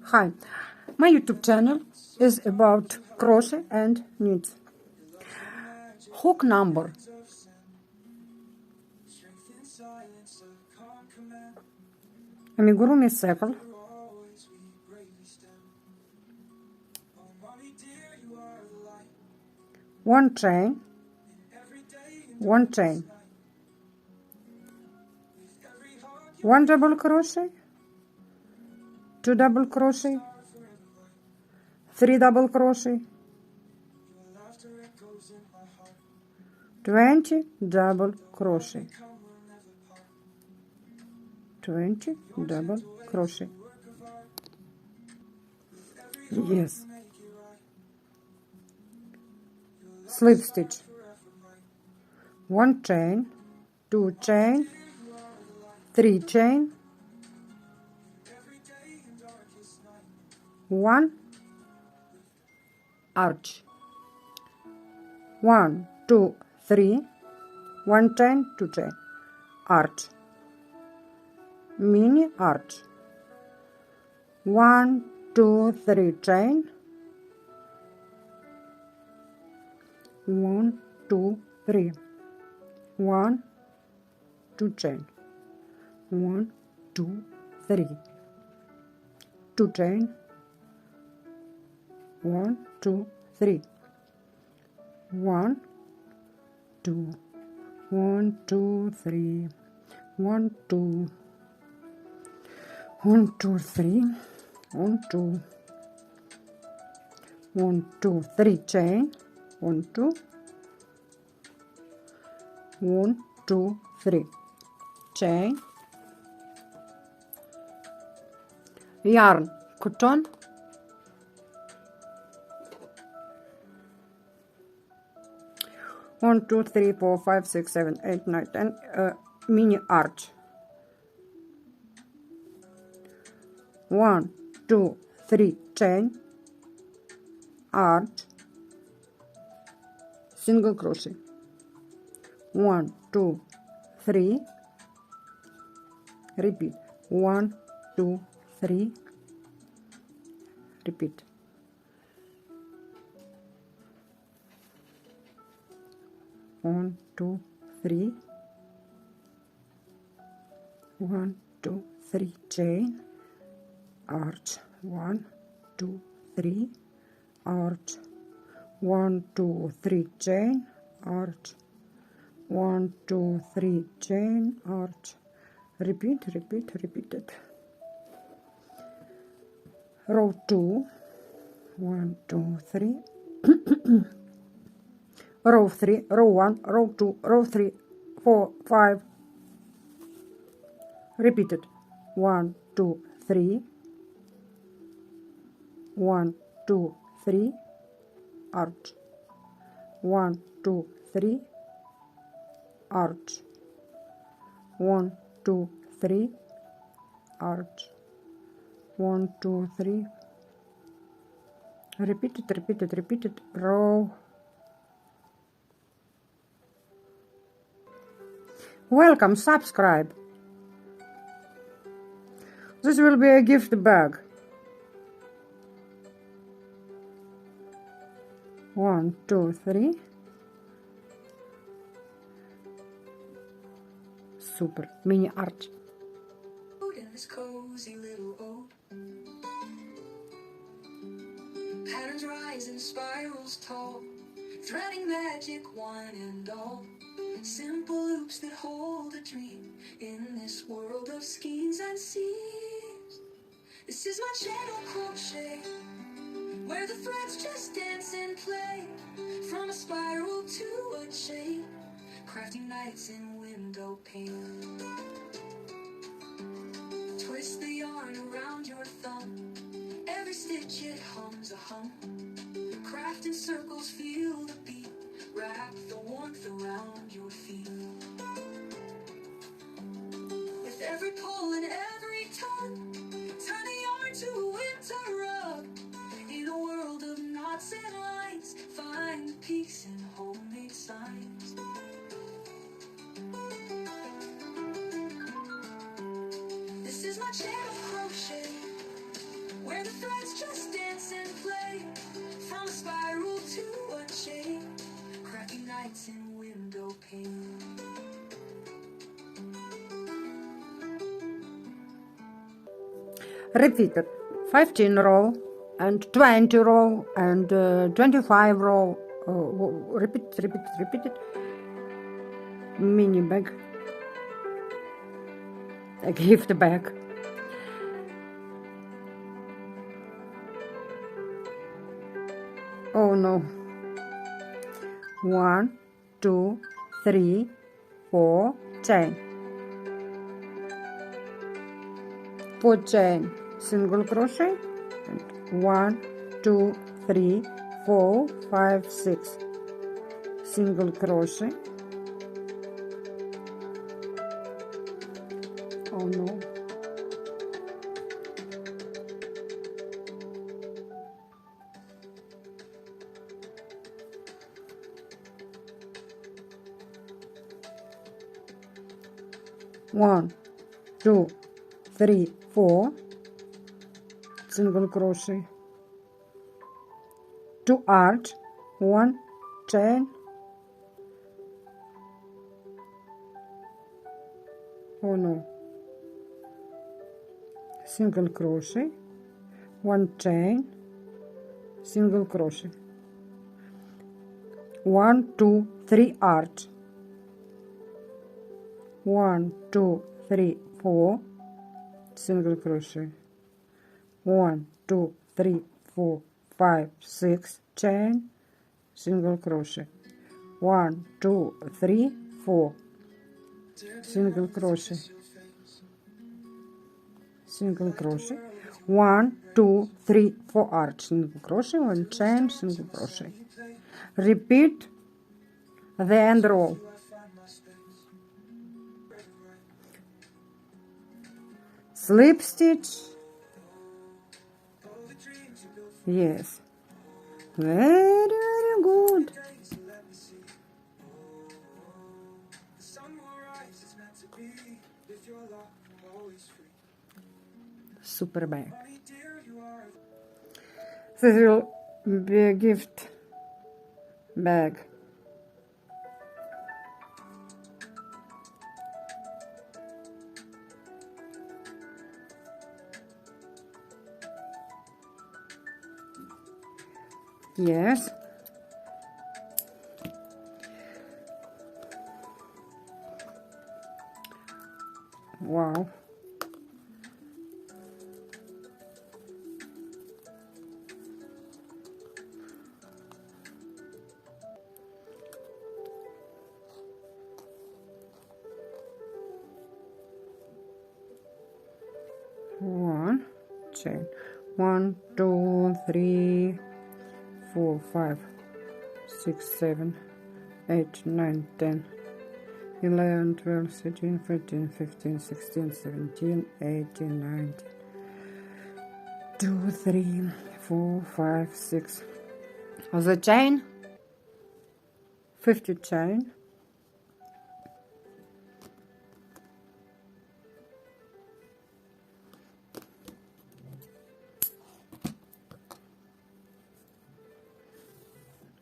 Hi, my YouTube channel is about crochet and knits. Hook number amigurumi circle, one chain, one double crochet, two double crochet, three double crochet, 20 double crochet, 20 double crochet. Yes. Slip stitch. One chain, two chain, three chain, one arch. 1, 2, 3, one chain, two chain, arch, mini arch. 1, 2, 3 chain, 1, 2, 3, 1, 2 chain, 1, 2, 3, 2 chain, 1, 2, 3, 1, 2, 1, 2, 3, 1, 2, 1, 2, 3, 1, 2, 1, 2, 3 chain, 1, 2, 1, 2, 3 chain, yarn cotton, one, two, three, 4, 5, 6, 7, 8, 9, 10, mini arch. 1, 2, 3 chain, arch, single crochet. 1, 2, 3, repeat. 1, 2, 3, repeat. 1, 2, 3, 1, 2, 3 chain, arch, 1, 2, 3, arch, 1, 2, 3 chain, arch, 1, 2, 3 chain, arch, repeat it. Row 2, 1, 2, 3, row 3, row 1, row 2, row 3, 4, 5, repeat it. 1, 2, 3, 1, 2, 3, arch, 1, 2, 3, arch, 1, 2, 3, arch, 1, 2, 3, repeat it, row. Welcome, subscribe. This will be a gift bag. 1, 2, 3. Super, mini arch. In this cozy little oak, patterns rise in spirals tall, threading magic one and all. Simple loops that hold a dream in this world of schemes and seams. This is my channel, Crochet, where the threads just dance and play, from a spiral to a chain, crafting nights in window pane. Twist the yarn around your thumb, every stitch it hums a hum. Craft in circles, feel the beat, wrap the warmth around your feet. With every pull and every tug, turn the yarn to a winter rug. In a world of knots and lines, find peace in homemade signs. This is my channel, Crochet, where the just dance and play. From a spiral to a chain, cracking nights in window pane. Repeat it. 15 row and 20 row and 25 row. Repeat it. Mini bag. A gift bag. Oh no. 1, 2, 3, 4 chain. 4 chain single crochet and 1, 2, 3, 4, 5, 6 single crochet. Oh no. One, 2, 3, 4 single crochet, 2 arch, 1 chain, oh no, single crochet, 1 chain, single crochet, 1, 2, 3 arch, 1, 2, 3, 4 single crochet, 1, 2, 3, 4, 5, 6 chain, single crochet, 1, 2, 3, 4 single crochet, single crochet, 1, 2, 3, 4 arch, single crochet, 1 chain, single crochet. Repeat the end row. Slip stitch. Yes. Very good. Super bag. This will be a gift bag. Yes. Wow. One chain. 1, 2, 3, 4, 5, 6, 7, 8, 9, 10, 11, 12, 13, 14, 15, 16, 17, 18, 19, 2, 3, 4, 5, 6. The chain, 50 chain.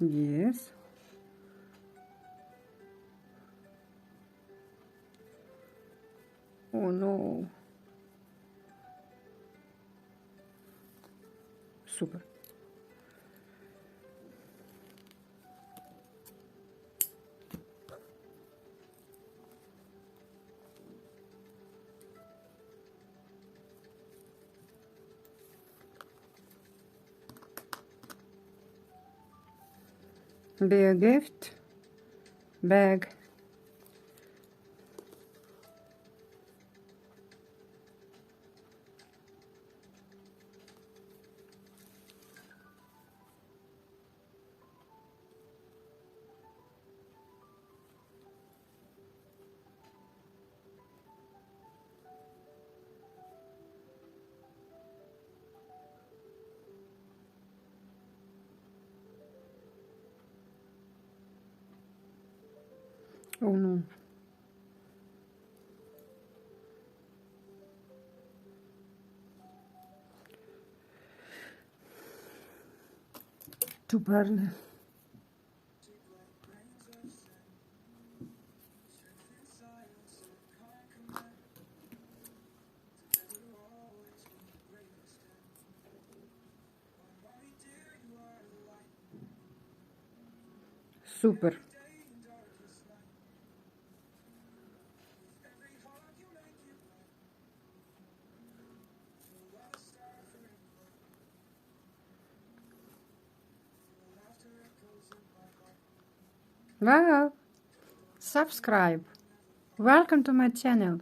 Yes. Oh no. Super. Be a gift bag. Oh no. Two perle. Super. Wow. Subscribe. Welcome to my channel.